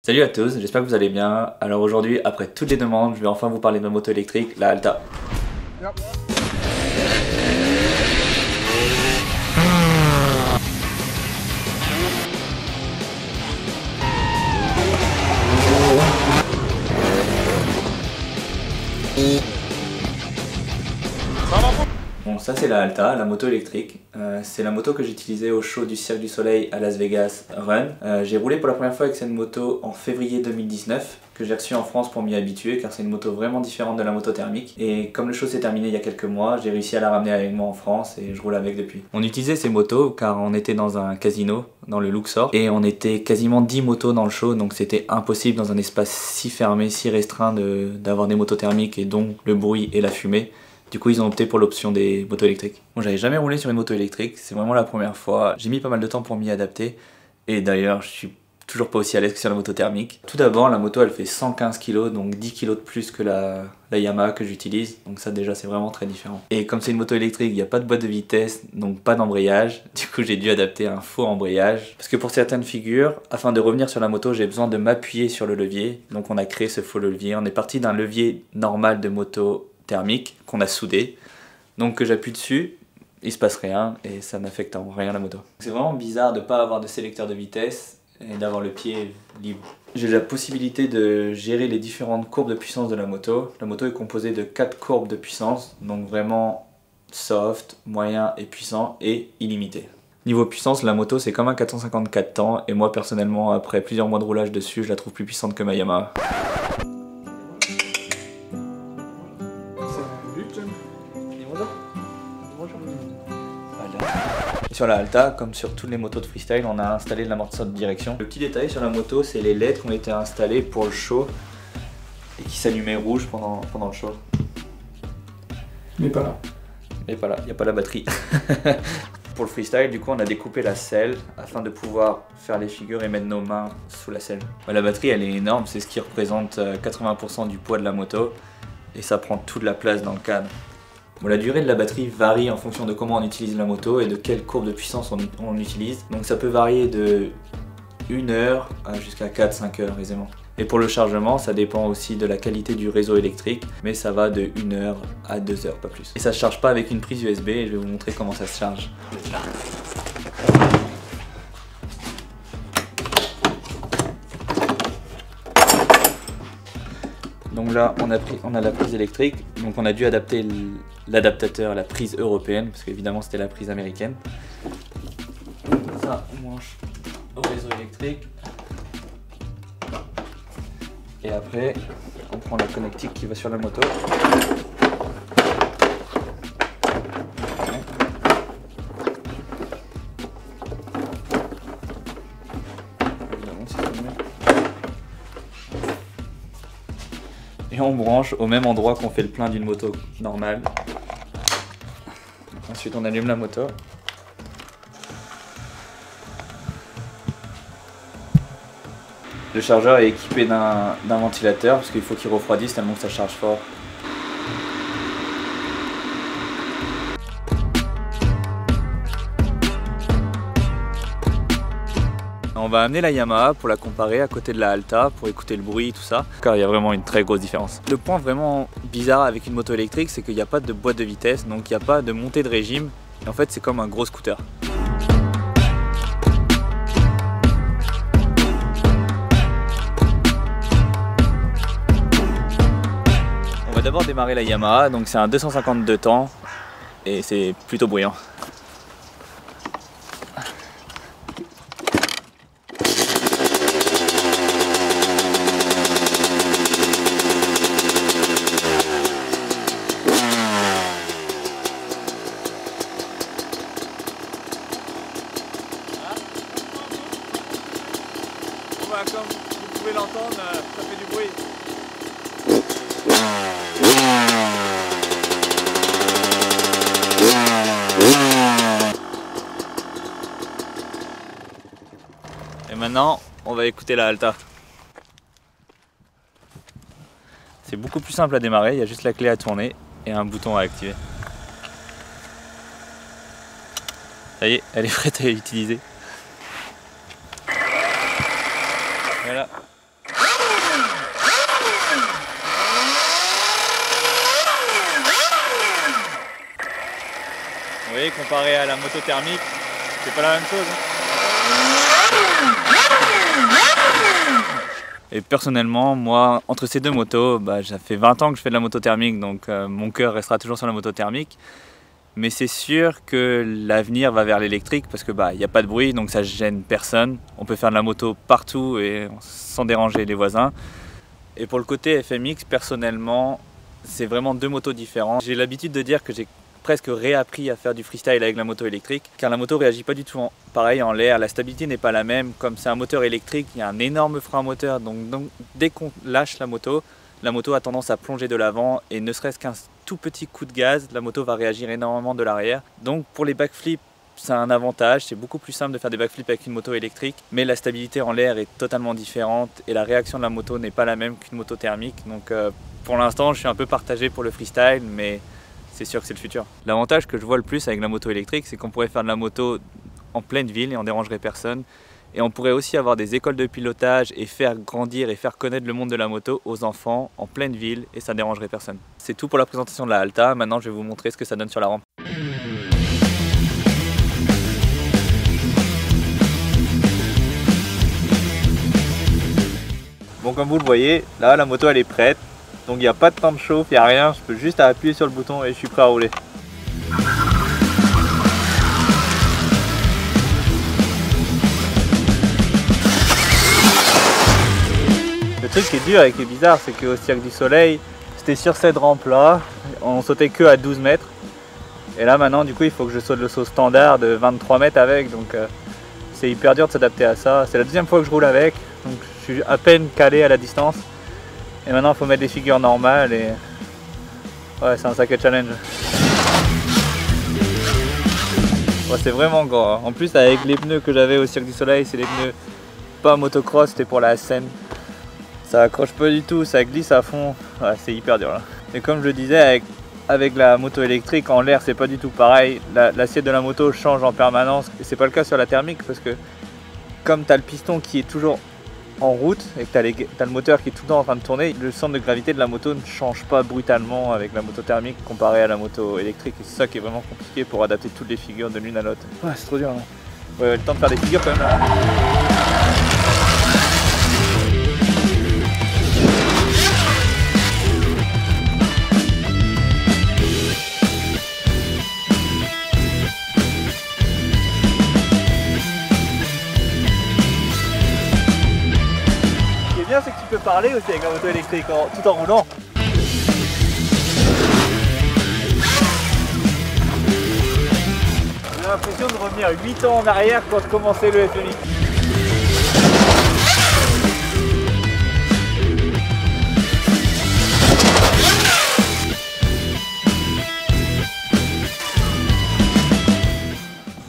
Salut à tous, j'espère que vous allez bien. Alors aujourd'hui, après toutes les demandes, je vais enfin vous parler de ma moto électrique, la Alta. Yep. Bon, ça c'est la Alta, la moto électrique. C'est la moto que j'utilisais au show du Cirque du Soleil à Las Vegas Run. J'ai roulé pour la première fois avec cette moto en février 2019, que j'ai reçue en France pour m'y habituer, car c'est une moto vraiment différente de la moto thermique. Et comme le show s'est terminé il y a quelques mois, j'ai réussi à la ramener avec moi en France et je roule avec depuis. On utilisait ces motos car on était dans un casino, dans le Luxor, et on était quasiment 10 motos dans le show, donc c'était impossible dans un espace si fermé, si restreint d'avoir des motos thermiques et donc le bruit et la fumée. Du coup, ils ont opté pour l'option des motos électriques. Bon, j'avais jamais roulé sur une moto électrique, c'est vraiment la première fois. J'ai mis pas mal de temps pour m'y adapter. Et d'ailleurs, je suis toujours pas aussi à l'aise que sur la moto thermique. Tout d'abord, la moto, elle fait 115 kg, donc 10 kg de plus que la Yamaha que j'utilise. Donc ça, déjà, c'est vraiment très différent. Et comme c'est une moto électrique, il n'y a pas de boîte de vitesse, donc pas d'embrayage. Du coup, j'ai dû adapter un faux embrayage. Parce que pour certaines figures, afin de revenir sur la moto, j'ai besoin de m'appuyer sur le levier. Donc on a créé ce faux levier. On est parti d'un levier normal de moto thermique qu'on a soudé, donc que j'appuie dessus, il se passe rien et ça n'affecte en rien la moto. C'est vraiment bizarre de ne pas avoir de sélecteur de vitesse et d'avoir le pied libre. J'ai la possibilité de gérer les différentes courbes de puissance de la moto. La moto est composée de 4 courbes de puissance, donc vraiment soft, moyen et puissant et illimité. Niveau puissance, la moto c'est comme un 454 temps et moi personnellement après plusieurs mois de roulage dessus, je la trouve plus puissante que ma Yamaha. Sur la Alta, comme sur toutes les motos de freestyle, on a installé l'amortisseur de direction. Le petit détail sur la moto, c'est les LED qui ont été installés pour le show et qui s'allumaient rouge pendant le show. Mais pas là. Mais pas là, il n'y a pas la batterie. Pour le freestyle, du coup, on a découpé la selle afin de pouvoir faire les figures et mettre nos mains sous la selle. La batterie, elle est énorme, c'est ce qui représente 80% du poids de la moto et ça prend toute la place dans le cadre. Bon, la durée de la batterie varie en fonction de comment on utilise la moto et de quelle courbe de puissance on utilise. Donc ça peut varier de 1 heure jusqu'à 4-5 heures aisément. Et pour le chargement, ça dépend aussi de la qualité du réseau électrique, mais ça va de 1 heure à 2 heures, pas plus. Et ça se charge pas avec une prise USB et je vais vous montrer comment ça se charge. Donc là, on a la prise électrique, donc on a dû adapter l'adaptateur à la prise européenne, parce qu'évidemment c'était la prise américaine. Ça, on branche au réseau électrique. Et après, on prend la connectique qui va sur la moto. Et on branche au même endroit qu'on fait le plein d'une moto normale. Ensuite on allume la moto. Le chargeur est équipé d'un ventilateur parce qu'il faut qu'il refroidisse tellement que ça charge fort. On va amener la Yamaha pour la comparer à côté de la Alta pour écouter le bruit, tout ça, car il y a vraiment une très grosse différence. Le point vraiment bizarre avec une moto électrique, c'est qu'il n'y a pas de boîte de vitesse, donc il n'y a pas de montée de régime. Et en fait, c'est comme un gros scooter. On va d'abord démarrer la Yamaha, donc c'est un 252 temps et c'est plutôt bruyant. Comme vous pouvez l'entendre, ça fait du bruit. Et maintenant, on va écouter la Alta. C'est beaucoup plus simple à démarrer, il y a juste la clé à tourner et un bouton à activer. Ça y est, elle est prête à utiliser. Voilà. voyez, comparé à la moto thermique, c'est pas la même chose. Et personnellement, moi, entre ces deux motos, ça fait 20 ans que je fais de la moto thermique, donc mon cœur restera toujours sur la moto thermique. Mais c'est sûr que l'avenir va vers l'électrique parce que il n'y a pas de bruit, donc ça gêne personne. On peut faire de la moto partout et sans déranger les voisins. Et pour le côté FMX, personnellement, c'est vraiment deux motos différentes. J'ai l'habitude de dire que j'ai presque réappris à faire du freestyle avec la moto électrique, car la moto réagit pas du tout pareil en l'air, la stabilité n'est pas la même. Comme c'est un moteur électrique, il y a un énorme frein moteur, donc dès qu'on lâche la moto a tendance à plonger de l'avant, et ne serait-ce qu'un tout petit coup de gaz, la moto va réagir énormément de l'arrière. Donc pour les backflips, c'est un avantage, c'est beaucoup plus simple de faire des backflips avec une moto électrique, mais la stabilité en l'air est totalement différente et la réaction de la moto n'est pas la même qu'une moto thermique. Donc pour l'instant, je suis un peu partagé pour le freestyle, mais c'est sûr que c'est le futur. L'avantage que je vois le plus avec la moto électrique, c'est qu'on pourrait faire de la moto en pleine ville et on dérangerait personne. Et on pourrait aussi avoir des écoles de pilotage et faire grandir et faire connaître le monde de la moto aux enfants en pleine ville, et ça ne dérangerait personne. C'est tout pour la présentation de la Alta. Maintenant, je vais vous montrer ce que ça donne sur la rampe. Bon, comme vous le voyez, là la moto elle est prête. Donc il n'y a pas de temps de chauffe, il n'y a rien, je peux juste appuyer sur le bouton et je suis prêt à rouler. Le truc qui est dur et qui est bizarre, c'est qu'au Cirque du Soleil, c'était sur cette rampe là, on sautait que à 12 mètres. Et là maintenant du coup il faut que je saute le saut standard de 23 mètres avec, donc c'est hyper dur de s'adapter à ça. C'est la deuxième fois que je roule avec, donc je suis à peine calé à la distance. Et maintenant il faut mettre des figures normales et ouais, c'est un sacré challenge. Ouais, c'est vraiment grand. En plus avec les pneus que j'avais au Cirque du Soleil, c'est des pneus pas motocross, c'était pour la scène. Ça accroche pas du tout, ça glisse à fond, ouais, c'est hyper dur là. Et comme je le disais, avec la moto électrique en l'air c'est pas du tout pareil. L'assiette de la moto change en permanence et c'est pas le cas sur la thermique parce que comme tu as le piston qui est toujours en route et que tu as le moteur qui est tout le temps en train de tourner, le centre de gravité de la moto ne change pas brutalement avec la moto thermique comparé à la moto électrique, et c'est ça qui est vraiment compliqué pour adapter toutes les figures de l'une à l'autre. Ouais, c'est trop dur là. Ouais, le temps de faire des figures quand même là. C'est que tu peux parler aussi avec la moto électrique tout en roulant. J'ai l'impression de revenir 8 ans en arrière quand je commençais le FMX.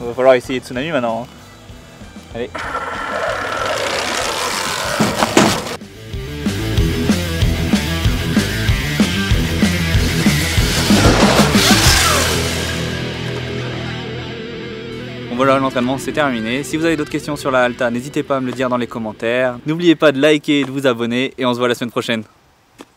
Il va falloir essayer Tsunami maintenant. Allez. Voilà, l'entraînement c'est terminé. Si vous avez d'autres questions sur la Alta, n'hésitez pas à me le dire dans les commentaires. N'oubliez pas de liker et de vous abonner et on se voit la semaine prochaine.